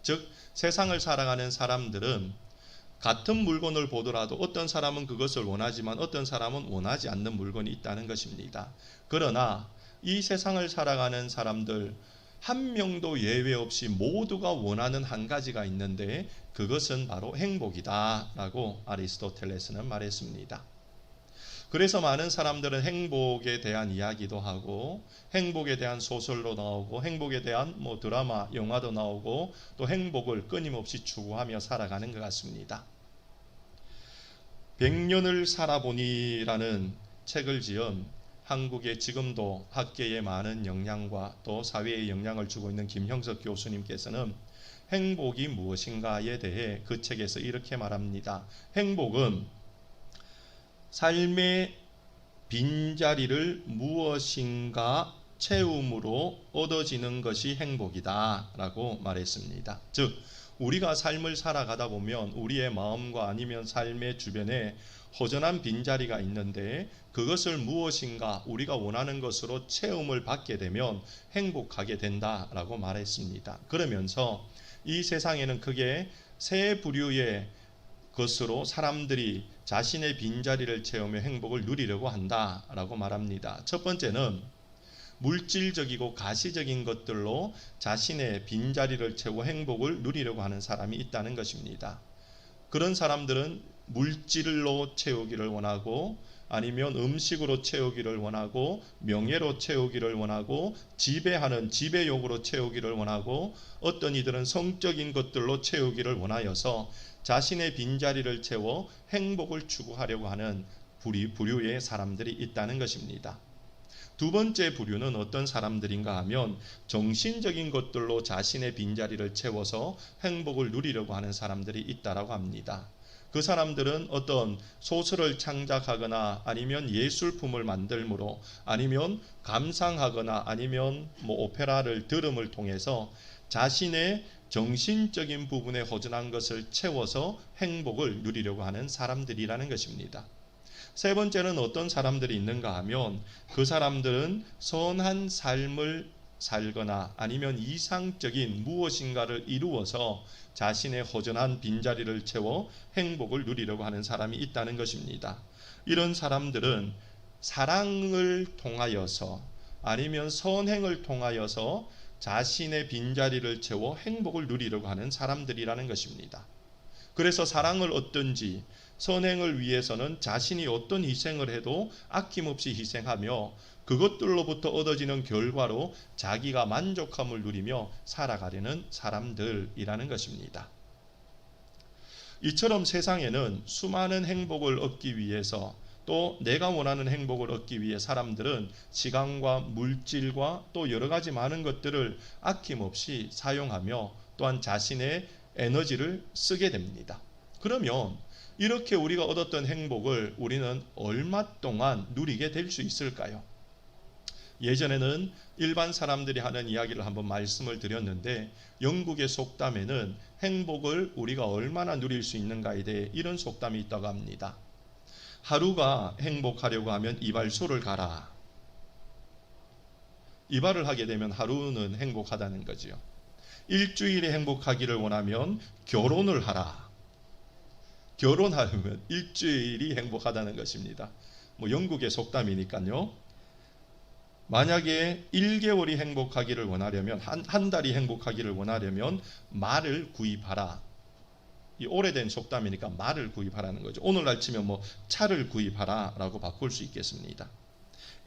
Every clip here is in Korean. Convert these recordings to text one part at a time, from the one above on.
즉 세상을 살아가는 사람들은 같은 물건을 보더라도 어떤 사람은 그것을 원하지만 어떤 사람은 원하지 않는 물건이 있다는 것입니다. 그러나 이 세상을 살아가는 사람들 한 명도 예외 없이 모두가 원하는 한 가지가 있는데 그것은 바로 행복이다 라고 아리스토텔레스는 말했습니다. 그래서 많은 사람들은 행복에 대한 이야기도 하고 행복에 대한 소설도 나오고 행복에 대한 드라마, 영화도 나오고 또 행복을 끊임없이 추구하며 살아가는 것 같습니다. 100년을 살아보니라는 책을 지은 한국의 지금도 학계에 많은 영향과 또 사회에 영향을 주고 있는 김형석 교수님께서는 행복이 무엇인가에 대해 그 책에서 이렇게 말합니다. 행복은 삶의 빈자리를 무엇인가 채움으로 얻어지는 것이 행복이다 라고 말했습니다. 즉 우리가 삶을 살아가다 보면 우리의 마음과 아니면 삶의 주변에 허전한 빈자리가 있는데 그것을 무엇인가 우리가 원하는 것으로 채움을 받게 되면 행복하게 된다라고 말했습니다. 그러면서 이 세상에는 크게 세 부류의 것으로 사람들이 자신의 빈자리를 채우며 행복을 누리려고 한다라고 말합니다. 첫 번째는 물질적이고 가시적인 것들로 자신의 빈자리를 채우고 행복을 누리려고 하는 사람이 있다는 것입니다. 그런 사람들은 물질로 채우기를 원하고 아니면 음식으로 채우기를 원하고 명예로 채우기를 원하고 지배하는 지배욕으로 채우기를 원하고 어떤 이들은 성적인 것들로 채우기를 원하여서 자신의 빈자리를 채워 행복을 추구하려고 하는 부류의 사람들이 있다는 것입니다. 두 번째 부류는 어떤 사람들인가 하면 정신적인 것들로 자신의 빈자리를 채워서 행복을 누리려고 하는 사람들이 있다라고 합니다. 그 사람들은 어떤 소설을 창작하거나 아니면 예술품을 만들므로 아니면 감상하거나 아니면 오페라를 들음을 통해서 자신의 정신적인 부분에 허전한 것을 채워서 행복을 누리려고 하는 사람들이라는 것입니다. 세 번째는 어떤 사람들이 있는가 하면 그 사람들은 선한 삶을 살거나 아니면 이상적인 무엇인가를 이루어서 자신의 허전한 빈자리를 채워 행복을 누리려고 하는 사람이 있다는 것입니다. 이런 사람들은 사랑을 통하여서 아니면 선행을 통하여서 자신의 빈자리를 채워 행복을 누리려고 하는 사람들이라는 것입니다. 그래서 사랑을 얻든지 선행을 위해서는 자신이 어떤 희생을 해도 아낌없이 희생하며 그것들로부터 얻어지는 결과로 자기가 만족함을 누리며 살아가려는 사람들이라는 것입니다. 이처럼 세상에는 수많은 행복을 얻기 위해서 또 내가 원하는 행복을 얻기 위해 사람들은 시간과 물질과 또 여러 가지 많은 것들을 아낌없이 사용하며 또한 자신의 에너지를 쓰게 됩니다. 그러면 이렇게 우리가 얻었던 행복을 우리는 얼마 동안 누리게 될 수 있을까요? 예전에는 일반 사람들이 하는 이야기를 한번 말씀을 드렸는데 영국의 속담에는 행복을 우리가 얼마나 누릴 수 있는가에 대해 이런 속담이 있다고 합니다. 하루가 행복하려고 하면 이발소를 가라. 이발을 하게 되면 하루는 행복하다는 거지요. 일주일에 행복하기를 원하면 결혼을 하라. 결혼하려면 일주일이 행복하다는 것입니다. 영국의 속담이니까요. 만약에 1개월이 행복하기를 원하려면 한 달이 행복하기를 원하려면 말을 구입하라. 이 오래된 속담이니까 말을 구입하라는 거죠. 오늘날 치면 차를 구입하라 라고 바꿀 수 있겠습니다.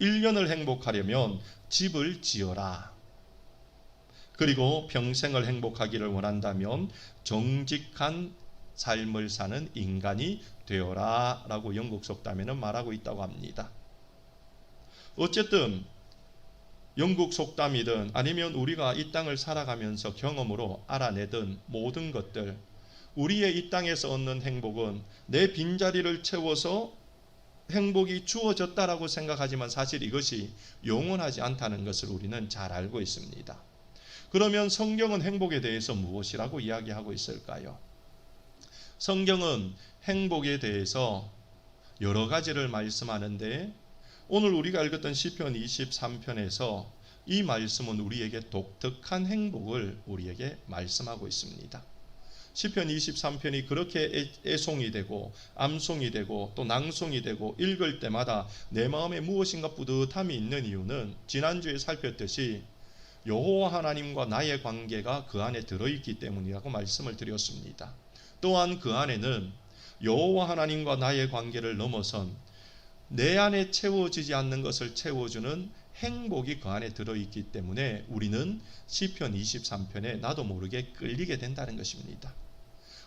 1년을 행복하려면 집을 지어라. 그리고 평생을 행복하기를 원한다면 정직한 삶을 사는 인간이 되어라 라고 영국 속담에는 말하고 있다고 합니다. 어쨌든 영국 속담이든 아니면 우리가 이 땅을 살아가면서 경험으로 알아내던 모든 것들, 우리의 이 땅에서 얻는 행복은 내 빈자리를 채워서 행복이 주어졌다라고 생각하지만 사실 이것이 영원하지 않다는 것을 우리는 잘 알고 있습니다. 그러면 성경은 행복에 대해서 무엇이라고 이야기하고 있을까요? 성경은 행복에 대해서 여러 가지를 말씀하는데 오늘 우리가 읽었던 시편 23편에서 이 말씀은 우리에게 독특한 행복을 우리에게 말씀하고 있습니다. 시편 23편이 그렇게 애송이 되고 암송이 되고 또 낭송이 되고 읽을 때마다 내 마음에 무엇인가 뿌듯함이 있는 이유는 지난주에 살폈듯이 여호와 하나님과 나의 관계가 그 안에 들어있기 때문이라고 말씀을 드렸습니다. 또한 그 안에는 여호와 하나님과 나의 관계를 넘어선 내 안에 채워지지 않는 것을 채워주는 행복이 그 안에 들어있기 때문에 우리는 시편 23편에 나도 모르게 끌리게 된다는 것입니다.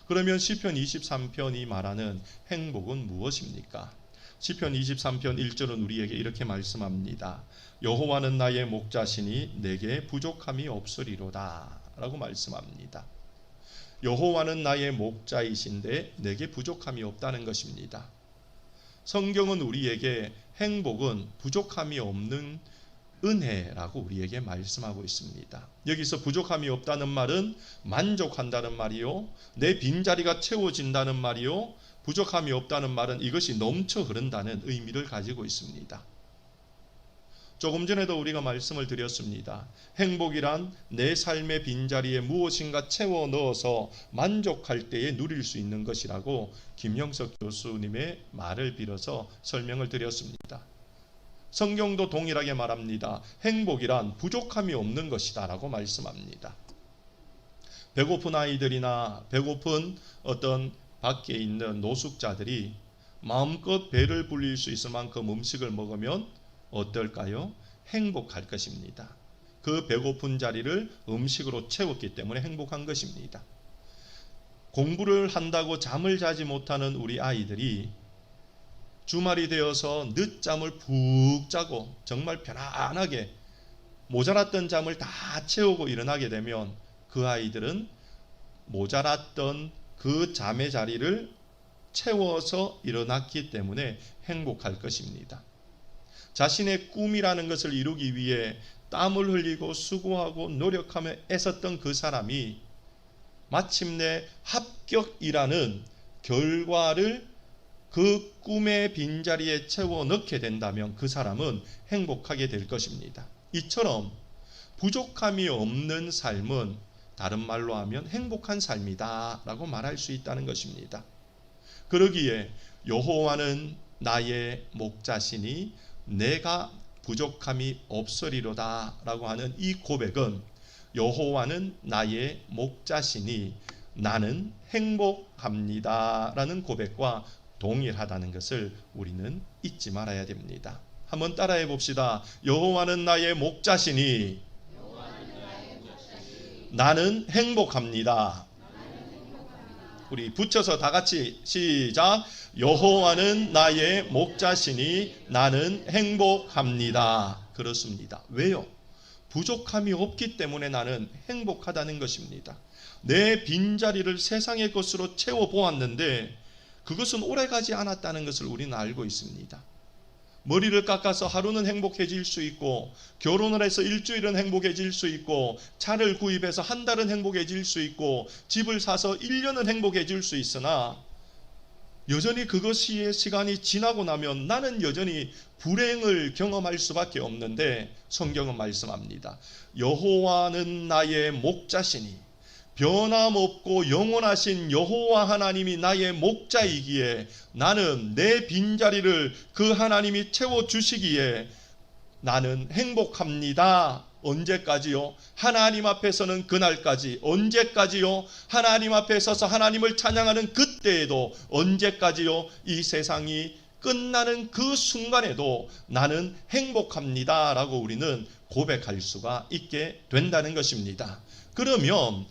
그러면 시편 23편이 말하는 행복은 무엇입니까? 시편 23편 1절은 우리에게 이렇게 말씀합니다. 여호와는 나의 목자시니 내게 부족함이 없으리로다 라고 말씀합니다. 여호와는 나의 목자이신데 내게 부족함이 없다는 것입니다. 성경은 우리에게 행복은 부족함이 없는 은혜라고 우리에게 말씀하고 있습니다. 여기서 부족함이 없다는 말은 만족한다는 말이요, 내 빈자리가 채워진다는 말이요, 부족함이 없다는 말은 이것이 넘쳐 흐른다는 의미를 가지고 있습니다. 조금 전에도 우리가 말씀을 드렸습니다. 행복이란 내 삶의 빈자리에 무엇인가 채워 넣어서 만족할 때에 누릴 수 있는 것이라고 김영석 교수님의 말을 빌어서 설명을 드렸습니다. 성경도 동일하게 말합니다. 행복이란 부족함이 없는 것이다 라고 말씀합니다. 배고픈 아이들이나 배고픈 어떤 밖에 있는 노숙자들이 마음껏 배를 불릴 수 있을 만큼 음식을 먹으면 어떨까요? 행복할 것입니다. 그 배고픈 자리를 음식으로 채웠기 때문에 행복한 것입니다. 공부를 한다고 잠을 자지 못하는 우리 아이들이 주말이 되어서 늦잠을 푹 자고 정말 편안하게 모자랐던 잠을 다 채우고 일어나게 되면 그 아이들은 모자랐던 그 잠의 자리를 채워서 일어났기 때문에 행복할 것입니다. 자신의 꿈이라는 것을 이루기 위해 땀을 흘리고 수고하고 노력하며 애썼던 그 사람이 마침내 합격이라는 결과를 그 꿈의 빈자리에 채워 넣게 된다면 그 사람은 행복하게 될 것입니다. 이처럼 부족함이 없는 삶은 다른 말로 하면 행복한 삶이다 라고 말할 수 있다는 것입니다. 그러기에 여호와는 나의 목자시니 내가 부족함이 없으리로다 라고 하는 이 고백은 여호와는 나의 목자시니 나는 행복합니다 라는 고백과 동일하다는 것을 우리는 잊지 말아야 됩니다. 한번 따라해 봅시다. 여호와는 나의 목자시니 나는 행복합니다. 우리 붙여서 다 같이 시작. 여호와는 나의 목자시니 나는 행복합니다. 그렇습니다. 왜요? 부족함이 없기 때문에 나는 행복하다는 것입니다. 내 빈자리를 세상의 것으로 채워보았는데 그것은 오래가지 않았다는 것을 우리는 알고 있습니다. 머리를 깎아서 하루는 행복해질 수 있고, 결혼을 해서 일주일은 행복해질 수 있고, 차를 구입해서 한 달은 행복해질 수 있고, 집을 사서 1년은 행복해질 수 있으나 여전히 그것이 시간이 지나고 나면 나는 여전히 불행을 경험할 수밖에 없는데 성경은 말씀합니다. 여호와는 나의 목자시니 변함없고 영원하신 여호와 하나님이 나의 목자이기에 나는 내 빈자리를 그 하나님이 채워주시기에 나는 행복합니다. 언제까지요? 하나님 앞에서는 그날까지. 언제까지요? 하나님 앞에 서서 하나님을 찬양하는 그때에도. 언제까지요? 이 세상이 끝나는 그 순간에도 나는 행복합니다 라고 우리는 고백할 수가 있게 된다는 것입니다. 그러면